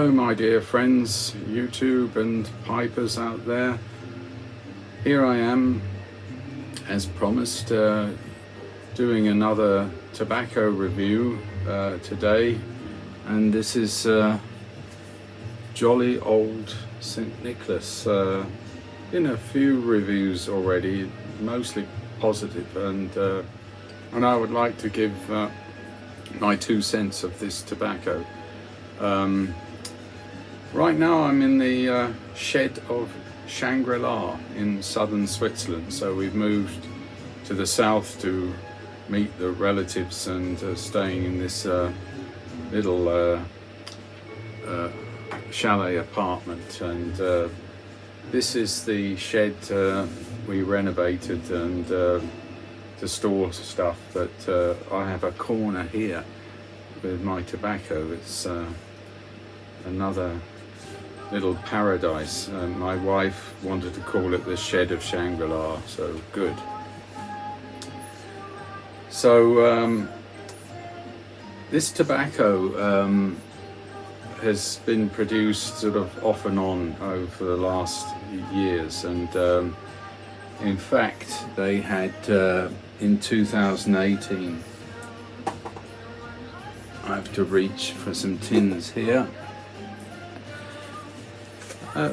Hello my dear friends, YouTube and pipers out there. Here I am, as promised, doing another tobacco review today, and this is jolly old St. Nicholas. Been a few reviews already, mostly positive, and I would like to give my 2 cents of this tobacco. Right now I'm in the shed of Shangri-La in southern Switzerland, so we've moved to the south to meet the relatives and staying in this little chalet apartment, and this is the shed we renovated and to store stuff, but I have a corner here with my tobacco. It's another little paradise. My wife wanted to call it the shed of Shangri-La, so good. So this tobacco has been produced sort of off and on over the last years, and in fact they had in 2018, I have to reach for some tins here.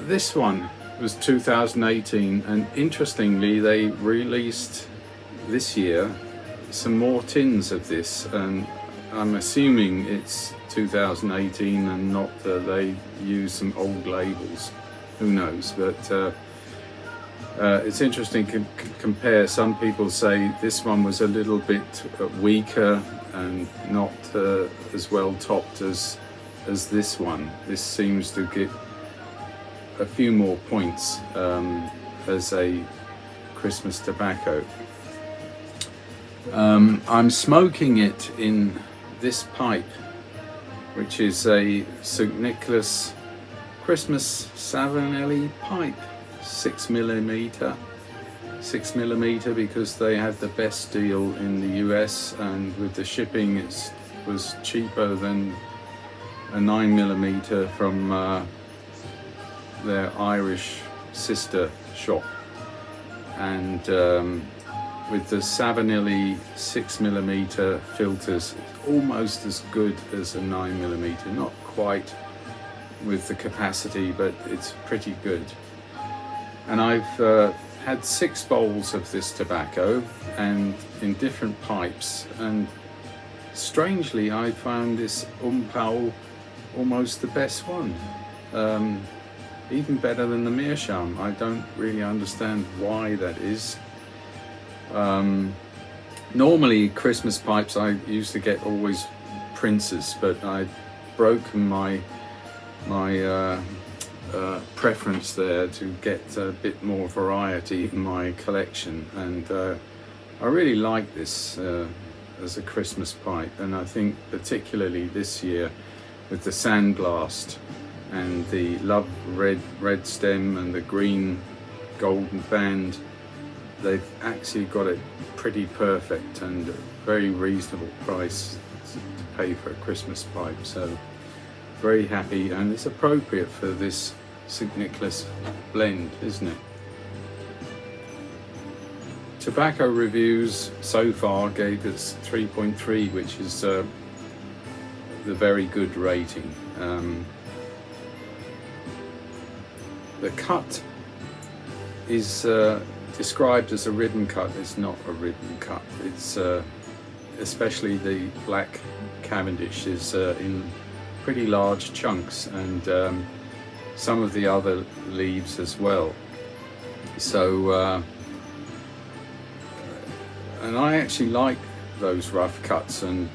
This one was 2018, and interestingly they released this year some more tins of this, and I'm assuming it's 2018 and not they use some old labels, who knows, but it's interesting to compare. Some people say this one was a little bit weaker and not as well topped as this one. This seems to get a few more points as a Christmas tobacco. I'm smoking it in this pipe, which is a St. Nicholas Christmas Savinelli pipe, 6mm because they had the best deal in the US, and with the shipping it was cheaper than a 9mm from their Irish sister shop. And with the Savinelli 6mm filters, it's almost as good as a 9mm, not quite with the capacity, but it's pretty good. And I've had 6 bowls of this tobacco, and in different pipes, and strangely I found this Umpau almost the best one. Even better than the Meerschaum. I don't really understand why that is. Normally Christmas pipes I used to get always Princes, but I've broken my preference there to get a bit more variety in my collection, and I really like this as a Christmas pipe, and I think particularly this year with the sandblast and the love red stem and the green golden band, they've actually got it pretty perfect and a very reasonable price to pay for a Christmas pipe. So very happy, and it's appropriate for this St. Nicholas blend, isn't it? Tobacco reviews so far gave us 3.3, which is the very good rating. The cut is described as a ribbon cut. It's not a ribbon cut. It's especially the black Cavendish is in pretty large chunks, and some of the other leaves as well. So and I actually like those rough cuts and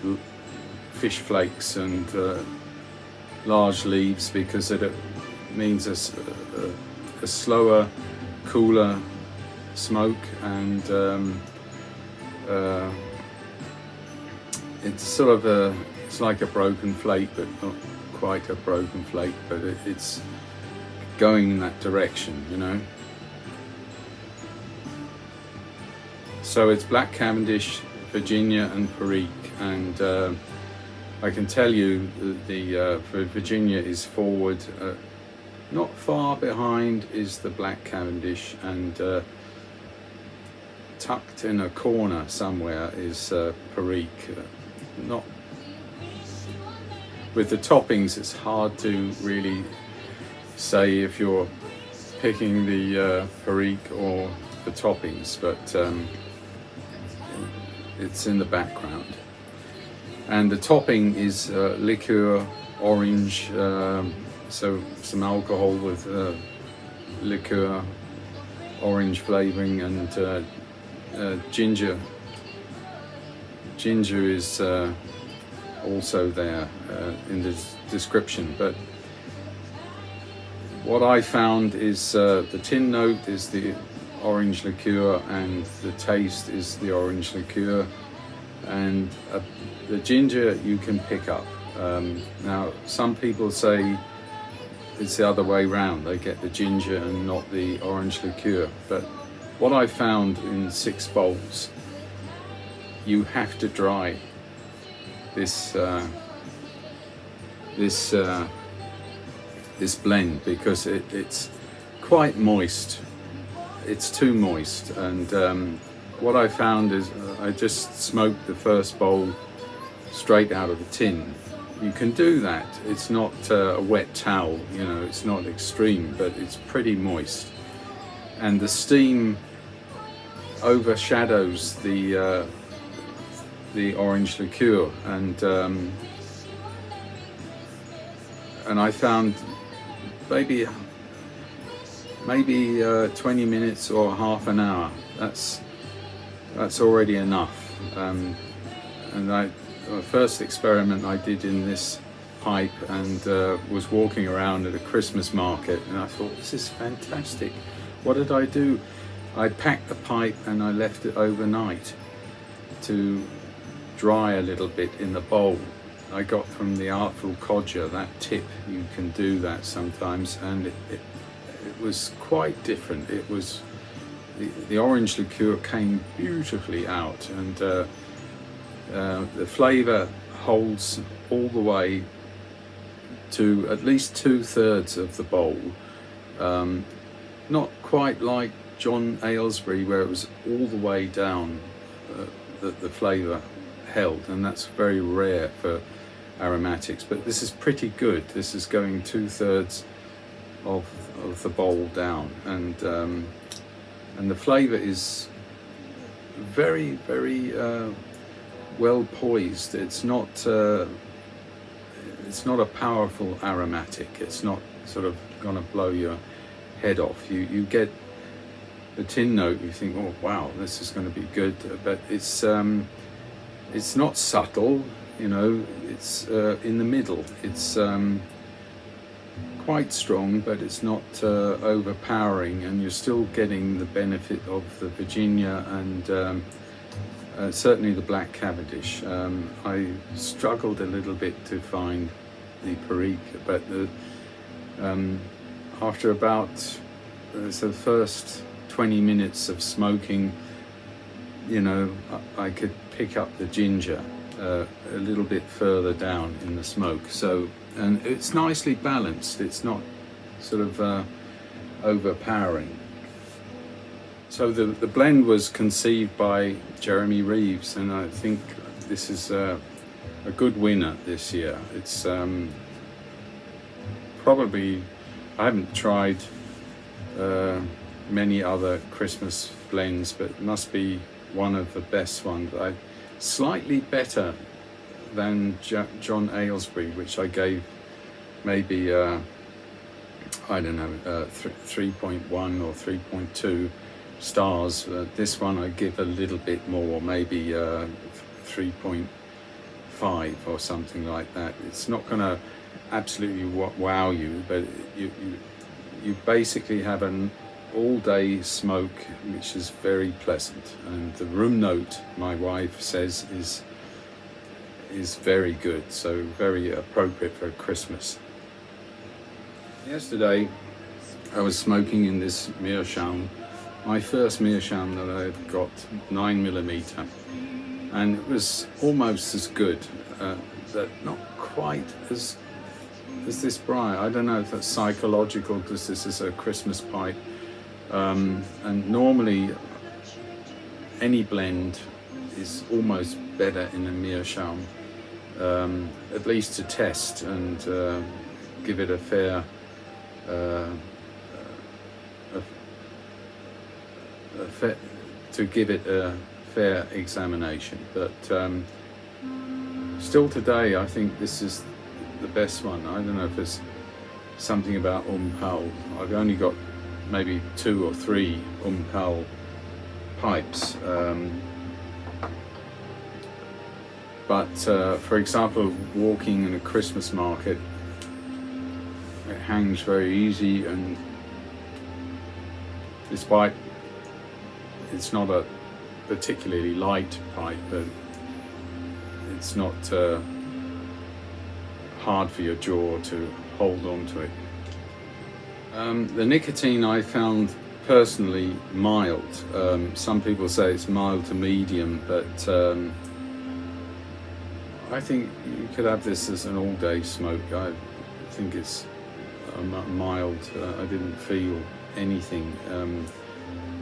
fish flakes and large leaves, because it means a slower, cooler smoke, and it's sort of it's like a broken flake, but not quite a broken flake, but it's going in that direction, you know. So it's Black Cavendish, Virginia and Perique, and I can tell you that the Virginia is forward. Not far behind is the Black Cavendish, and tucked in a corner somewhere is Perique. Not with the toppings, it's hard to really say if you're picking the Perique or the toppings, but it's in the background. And the topping is liqueur, orange, so some alcohol with liqueur, orange flavoring, and ginger. Ginger is also there in the description, but what I found is the tin note is the orange liqueur, and the taste is the orange liqueur, and the ginger you can pick up. Now, some people say it's the other way round, they get the ginger and not the orange liqueur, but what I found in 6 bowls, you have to dry this blend, because it's quite moist. It's too moist, and what I found is I just smoked the first bowl straight out of the tin. You can do that. It's not a wet towel, you know, it's not extreme, but it's pretty moist, and the steam overshadows the orange liqueur, and I found maybe 20 minutes or half an hour. That's already enough. And the first experiment I did in this pipe, and was walking around at a Christmas market, and I thought, this is fantastic. What did I do? I packed the pipe and I left it overnight to dry a little bit in the bowl. I got from the Artful Codger that tip, you can do that sometimes, and it was quite different. It was the orange liqueur came beautifully out, and the flavour holds all the way to at least 2/3 of the bowl. Not quite like John Aylesbury, where it was all the way down that the flavour held, and that's very rare for aromatics, but this is pretty good. This is going 2/3 of the bowl down, and the flavour is very, very well poised. It's not a powerful aromatic. It's not sort of going to blow your head off. You get the tin note, you think, oh wow, this is going to be good, but it's not subtle, you know, it's in the middle. It's quite strong, but it's not overpowering, and you're still getting the benefit of the Virginia and certainly the Black Cavendish. I struggled a little bit to find the Perique, but after about the first 20 minutes of smoking, you know, I could pick up the ginger a little bit further down in the smoke. So, and it's nicely balanced. It's not sort of overpowering. So the blend was conceived by Jeremy Reeves, and I think this is a good winner this year. It's probably, I haven't tried many other Christmas blends, but it must be one of the best ones. Slightly better than John Aylesbury, which I gave maybe I don't know, 3.1 or 3.2 stars. This one I give a little bit more, maybe 3.5 or something like that. It's not going to absolutely wow you, but you basically have an all-day smoke, which is very pleasant, and the room note, my wife says, is very good, so very appropriate for Christmas. Yesterday I was smoking in this meerschaum, my first meerschaum that I've got, 9mm, and it was almost as good. that not quite as this bright. I don't know if that's psychological because this is a Christmas pipe, and normally any blend is almost better in a meerschaum, at least to test and give it a fair to give it a fair examination. But still today, I think this is the best one. I don't know if it's something about Pal. I've only got maybe 2 or 3 Pal pipes. But for example, walking in a Christmas market, it hangs very easy, and despite it's not a particularly light pipe, but it's not hard for your jaw to hold on to it. The nicotine I found personally mild. Some people say it's mild to medium, but I think you could have this as an all-day smoke. I think it's mild. I didn't feel anything.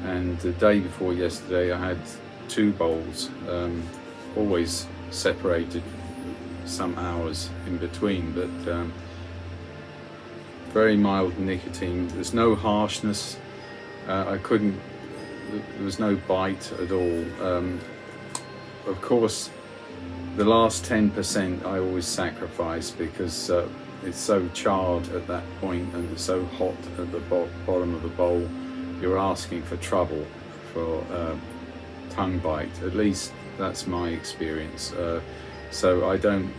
And the day before yesterday, I had 2 bowls, always separated some hours in between, but very mild nicotine. There's no harshness. There was no bite at all. Of course, the last 10% I always sacrifice because it's so charred at that point and it's so hot at the bottom of the bowl. You're asking for trouble for tongue bite. At least that's my experience. So I don't,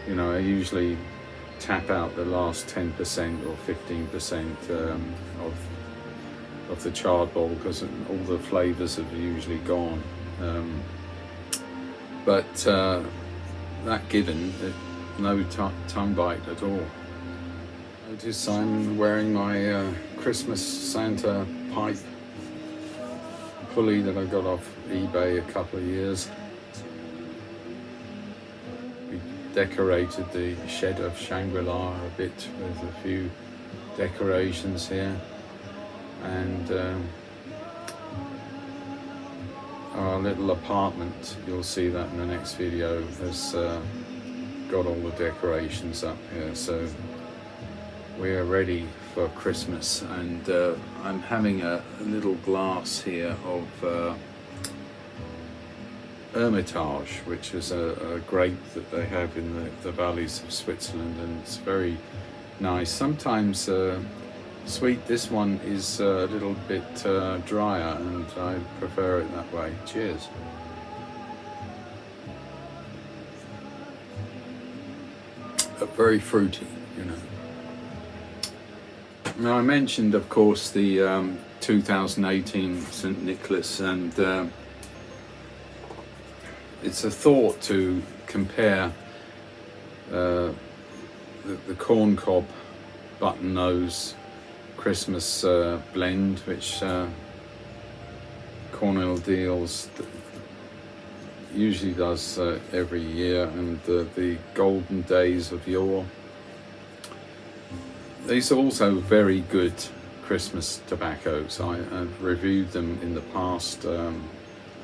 I usually tap out the last 10% or 15% of the charred bowl because all the flavors have usually gone. But that given, no tongue bite at all. Notice I'm wearing my Christmas Santa pipe pulley that I got off eBay a couple of years. We decorated the shed of Shangri-La a bit with a few decorations here, and our little apartment, you'll see that in the next video, has got all the decorations up here, so we are ready for Christmas. And I'm having a little glass here of Hermitage, which is a grape that they have in the valleys of Switzerland, and it's very nice. Sometimes sweet. This one is a little bit drier, and I prefer it that way. Cheers. Very fruity, Now, I mentioned, of course, the 2018 St. Nicholas, and it's a thought to compare the corn cob button nose Christmas blend, which Cornell Deals usually does every year, and the Golden Days of Yore. These are also very good Christmas tobaccos. I've reviewed them in the past,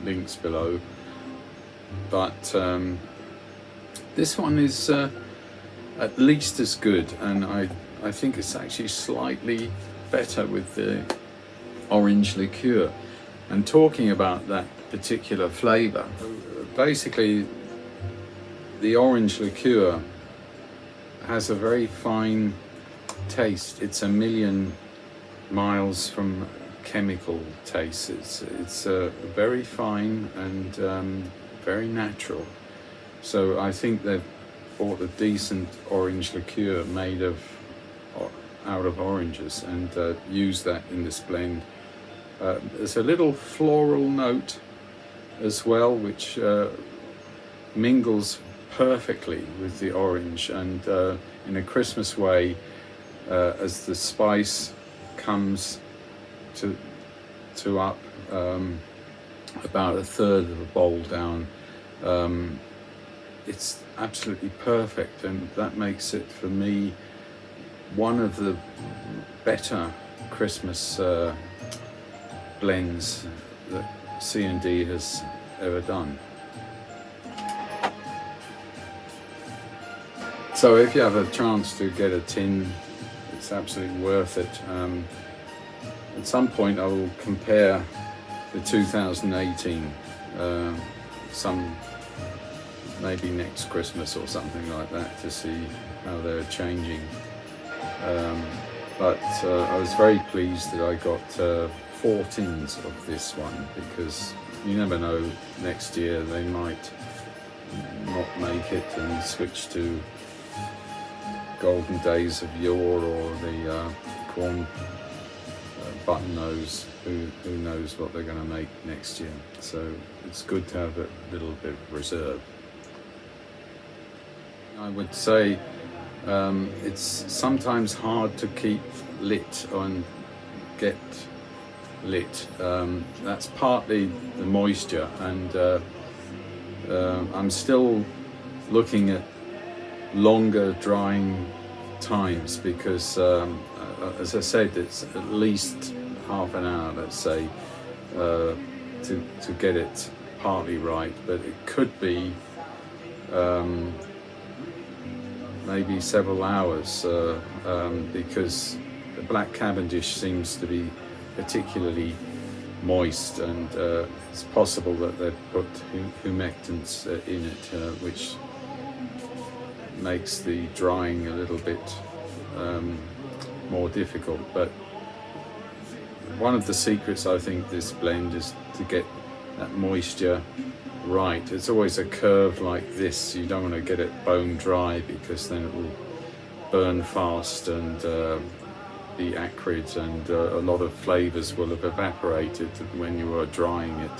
links below. But this one is at least as good, and I think it's actually slightly better with the orange liqueur. And talking about that particular flavour, basically the orange liqueur has a very fine taste. It's a million miles from chemical taste. It's very fine and very natural. So I think they've bought a decent orange liqueur made out of oranges and used that in this blend. There's a little floral note as well, which mingles perfectly with the orange, and in a Christmas way, as the spice comes to up about a third of the bowl down, it's absolutely perfect, and that makes it for me one of the better Christmas blends that C&D has ever done. So if you have a chance to get a tin, it's absolutely worth it. At some point I will compare the 2018, maybe next Christmas or something like that, to see how they're changing. But I was very pleased that I got 4 tins of this one, because you never know, next year they might not make it and switch to Golden Days of Yore or the corn button nose. Who knows what they're going to make next year. So it's good to have a little bit of reserve. I would say it's sometimes hard to keep lit and get lit. That's partly the moisture, and I'm still looking at longer drying times, because as I said, it's at least half an hour, let's say, to get it partly right, but it could be maybe several hours, because the Black Cavendish seems to be particularly moist, and it's possible that they've put humectants in it, which makes the drying a little bit more difficult. But one of the secrets, I think, this blend is to get that moisture right. It's always a curve like this. You don't want to get it bone dry, because then it will burn fast and be acrid, and a lot of flavors will have evaporated when you are drying it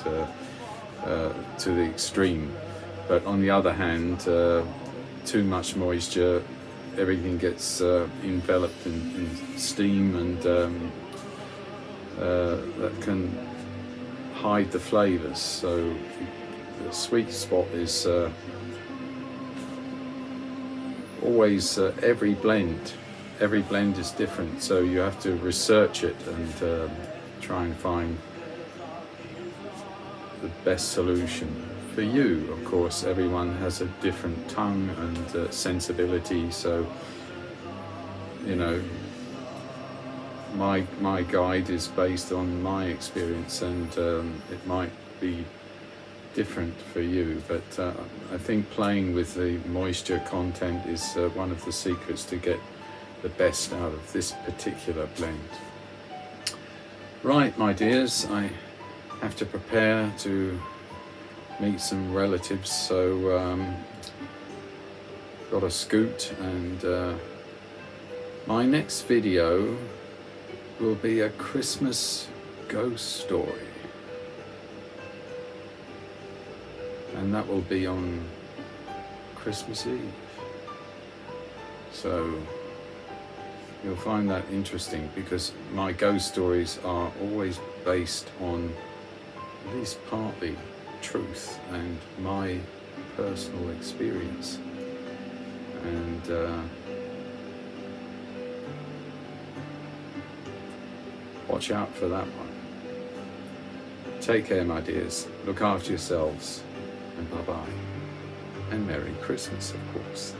to the extreme. But on the other hand, too much moisture, everything gets enveloped in steam, and that can hide the flavors. So the sweet spot is always every blend is different, so you have to research it and try and find the best solution for you. Of course, everyone has a different tongue and sensibility, so you know, my guide is based on my experience, and it might be different for you, but I think playing with the moisture content is one of the secrets to get the best out of this particular blend. Right, my dears, I have to prepare to meet some relatives, so got to scoot, and my next video will be a Christmas ghost story, and that will be on Christmas Eve. So you'll find that interesting, because my ghost stories are always based on at least partly truth and my personal experience. And watch out for that one. Take care, my dears. Look after yourselves. And bye-bye. And Merry Christmas, of course.